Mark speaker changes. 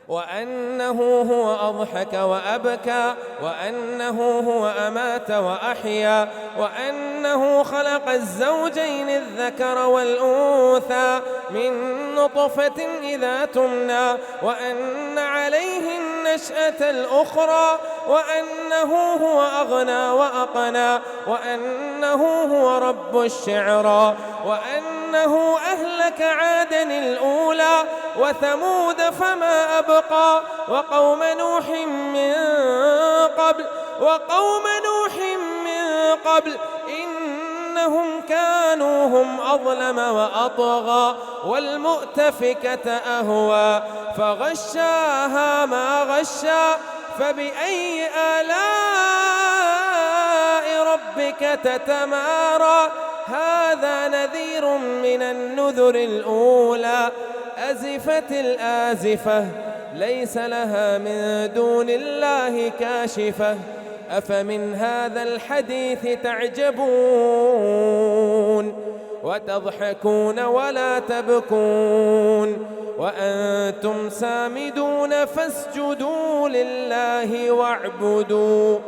Speaker 1: وأنه هو أضحك وأبكى، وأنه هو أمات وأحيا، وأنه خلق الزوجين الذكر والأنثى من نطفة إذا تمنى، وأن عليه النشأة الأخرى، وأنه هو أغنى وأقنى، وأنه هو رب الشعرى، وأنه أهلك عادا الأولى وثمود فما أبقى، وقوم نوح من قبل إنهم كانوا هم أظلم وأطغى، والمؤتفكة أهوى فغشاها ما غشى، فبأي آلاء ربك تتمارى. هذا نذير من النذر الأولى، أزفت الآزفة، ليس لها من دون الله كاشفة، أفمن هذا الحديث تعجبون وتضحكون ولا تبكون وأنتم سامدون، فاسجدوا لله واعبدوا.